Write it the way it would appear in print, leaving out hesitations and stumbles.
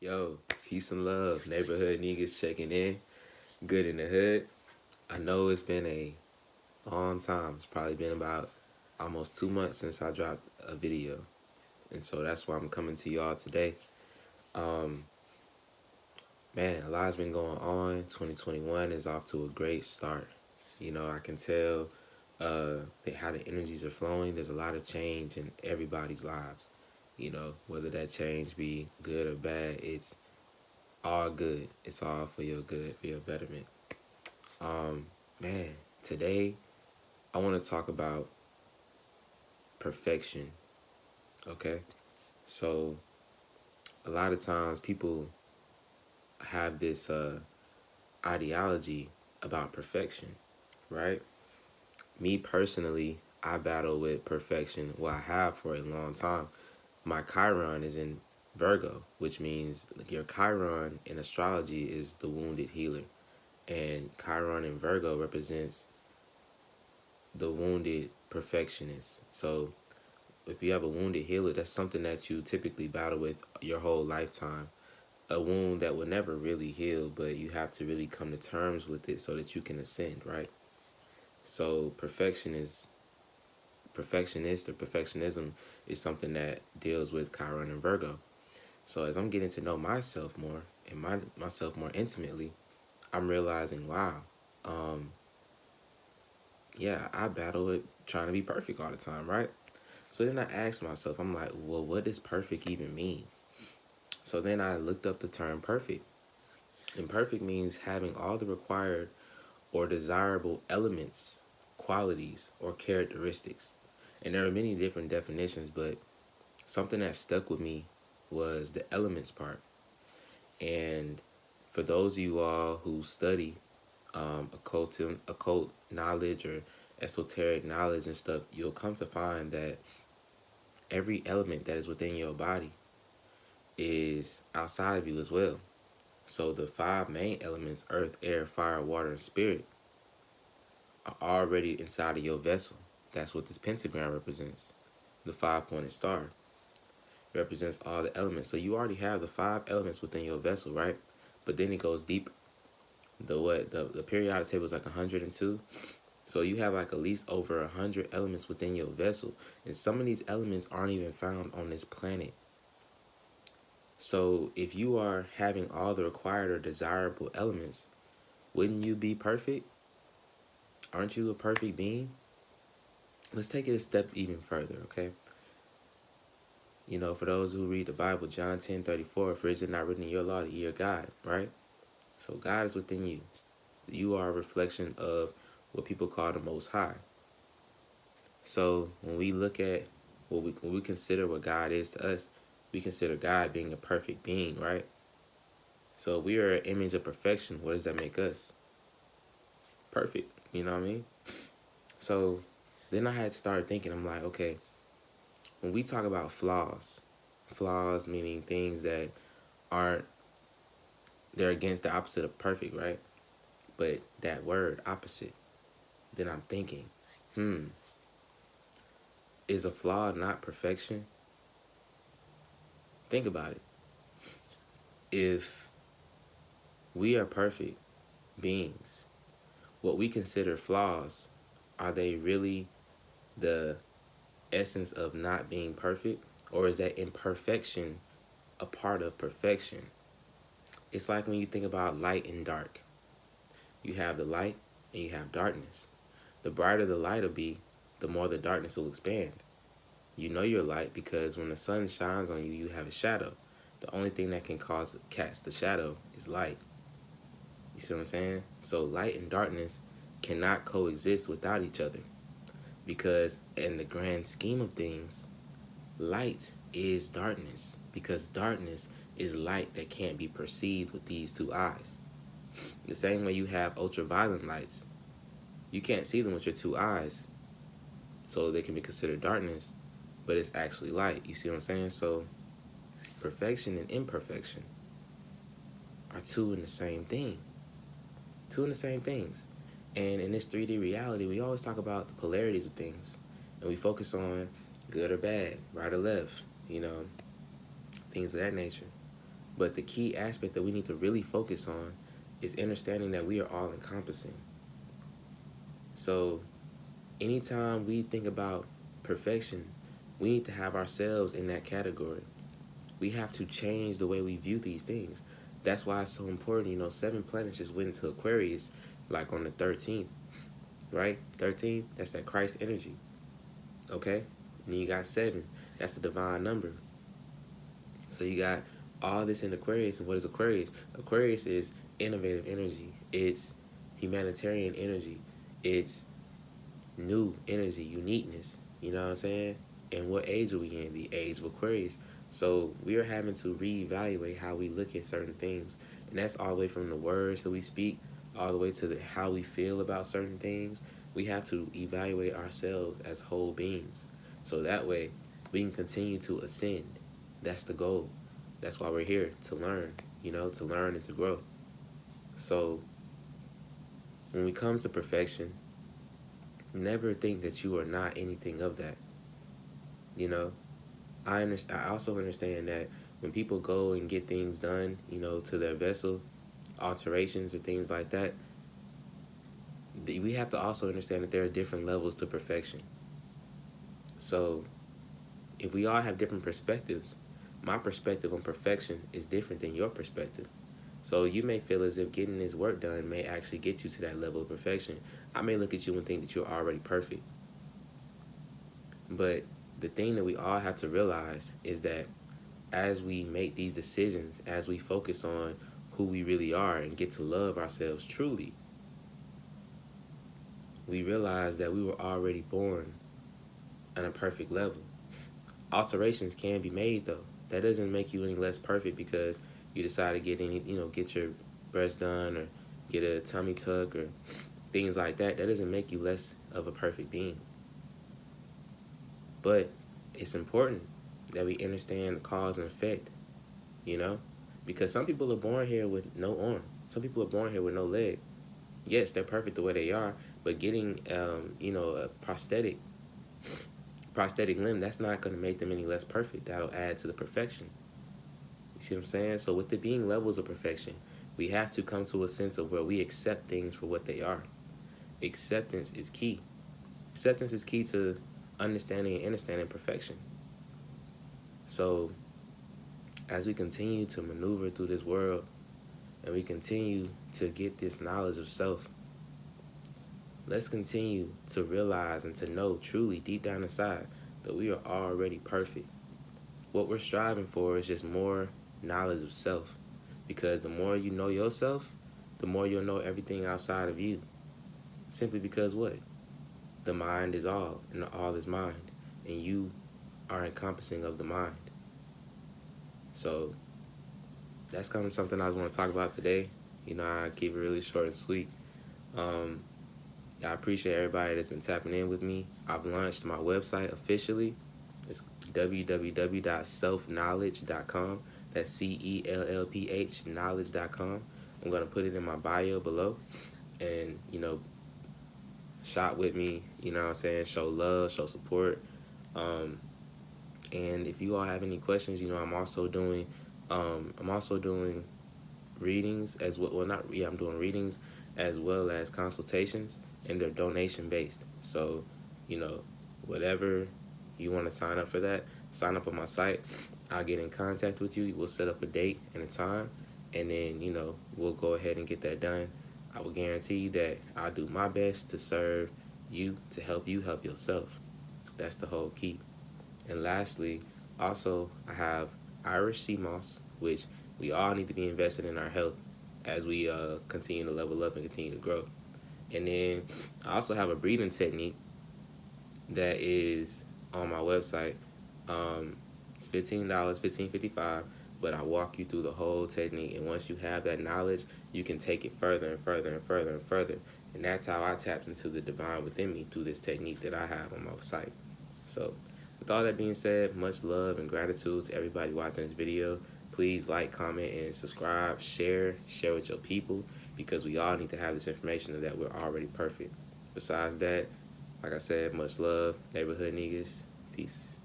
Yo, peace and love. Neighborhood niggas checking in. Good in the hood. I know it's been a long time. It's probably been about almost 2 months since I dropped a video. And so that's why I'm coming to y'all today. Um, Man, a lot's been going on. 2021 is off to a great start. I can tell how the energies are flowing. There's a lot of change in everybody's lives. Whether that change be good or bad, it's all good. It's all for your good, for your betterment. Um, Man, today I want to talk about perfection. Okay, so a lot of times people have this ideology about perfection, right? Me personally, I battle with perfection. Well, I have for a long time. My Chiron is in Virgo, which means your Chiron in astrology is the wounded healer. And Chiron in Virgo represents the wounded perfectionist. So if you have a wounded healer, that's something that you typically battle with your whole lifetime. A wound that will never really heal, but you have to really come to terms with it so that you can ascend, right? So perfectionist or perfectionism is something that deals with Chiron and Virgo. So as I'm getting to know myself more and myself more intimately, I'm realizing, wow, um, yeah, I battle with trying to be perfect all the time, right? So then I asked myself, I'm like, well, what does perfect even mean? So then I looked up the term perfect. And perfect means having all the required or desirable elements, qualities, or characteristics. And there are many different definitions, but something that stuck with me was the elements part. And for those of you all who study occult knowledge or esoteric knowledge and stuff, you'll come to find that every element that is within your body is outside of you as well. So the five main elements, earth, air, fire, water, and spirit, are already inside of your vessel. That's what this pentagram represents. The five-pointed star represents all the elements. So you already have the five elements within your vessel, right? But then it goes deeper. The periodic table is like 102. So you have like at least over 100 elements within your vessel. And some of these elements aren't even found on this planet. So if you are having all the required or desirable elements, wouldn't you be perfect? Aren't you a perfect being? Let's take it a step even further, okay? For those who read the Bible, John 10:34, for is it not written in your law that you're God, right? So God is within you. You are a reflection of what people call the Most High. So when we look at when we consider what God is to us, we consider God being a perfect being, right? So if we are an image of perfection, what does that make us? Perfect. You know what I mean? So then I had to start thinking, I'm like, okay, when we talk about flaws meaning things that aren't, they're against the opposite of perfect, right? But that word, opposite, then I'm thinking, is a flaw not perfection? Think about it. If we are perfect beings, what we consider flaws, are they really the essence of not being perfect? Or is that imperfection a part of perfection? It's like when you think about light and dark. You have the light and you have darkness. The brighter the light will be, the more the darkness will expand. You know you're light because when the sun shines on you, you have a shadow. The only thing that can cast the shadow is light. You see what I'm saying? So light and darkness cannot coexist without each other because in the grand scheme of things, light is darkness because darkness is light that can't be perceived with these two eyes. The same way you have ultraviolet lights, you can't see them with your two eyes, so they can be considered darkness, but it's actually light. You see what I'm saying? So perfection and imperfection are two in the same thing. Two in the same things. And in this 3D reality, we always talk about the polarities of things. And we focus on good or bad, right or left, things of that nature. But the key aspect that we need to really focus on is understanding that we are all encompassing. So anytime we think about perfection, we need to have ourselves in that category. We have to change the way we view these things. That's why it's so important. 7 planets just went into Aquarius like on the 13th, right? 13, that's that Christ energy. Okay? And then you got 7, that's the divine number. So you got all this in Aquarius. And what is Aquarius? Aquarius is innovative energy. It's humanitarian energy. It's new energy, uniqueness. You know what I'm saying? And what age are we in? The age of Aquarius. So we are having to reevaluate how we look at certain things. And that's all the way from the words that we speak, all the way to how we feel about certain things. We have to evaluate ourselves as whole beings. So that way we can continue to ascend. That's the goal. That's why we're here, to learn, to learn and to grow. So when it comes to perfection, never think that you are not anything of that. I also understand that when people go and get things done, to their vessel, alterations or things like that, we have to also understand that there are different levels to perfection. So if we all have different perspectives, my perspective on perfection is different than your perspective. So you may feel as if getting this work done may actually get you to that level of perfection. I may look at you and think that you're already perfect. But the thing that we all have to realize is that as we make these decisions, as we focus on who we really are and get to love ourselves truly, we realize that we were already born on a perfect level. Alterations can be made though. That doesn't make you any less perfect because you decide to get your breast done or get a tummy tuck or things like that. That doesn't make you less of a perfect being. But it's important that we understand the cause and effect, because some people are born here with no arm. Some people are born here with no leg. Yes, they're perfect the way they are, but getting, a prosthetic limb, that's not going to make them any less perfect. That'll add to the perfection. You see what I'm saying? So with it being levels of perfection, we have to come to a sense of where we accept things for what they are. Acceptance is key. Acceptance is key to understanding perfection. So as we continue to maneuver through this world and we continue to get this knowledge of self, let's continue to realize and to know truly deep down inside that we are already perfect. What we're striving for is just more knowledge of self, because the more you know yourself, the more you'll know everything outside of you. Simply because what? The mind is all, and the all is mind, and you are encompassing of the mind. So that's kind of something I want to talk about today. I keep it really short and sweet. I appreciate everybody that's been tapping in with me. I've launched my website officially. It's www.selfknowledge.com. That's CELLPH knowledge.com. I'm going to put it in my bio below. And, shop with me, show love, show support. And if you all have any questions, I'm also doing readings as well. I'm doing readings as well as consultations, and they're donation based. So, whatever you want to sign up for that, sign up on my site. I'll get in contact with you. We'll set up a date and a time, and then, we'll go ahead and get that done. I will guarantee you that I'll do my best to serve you, to help you help yourself. That's the whole key. And lastly, also, I have Irish sea moss, which we all need to be invested in our health as we continue to level up and continue to grow. And then I also have a breathing technique that is on my website. It's $15, $15.55, but I walk you through the whole technique. And once you have that knowledge, you can take it further and further and further and further. And that's how I tapped into the divine within me through this technique that I have on my site. So with all that being said, much love and gratitude to everybody watching this video. Please like, comment, and subscribe. Share with your people, because we all need to have this information that we're already perfect. Besides that, like I said, much love. Neighborhood niggas. Peace.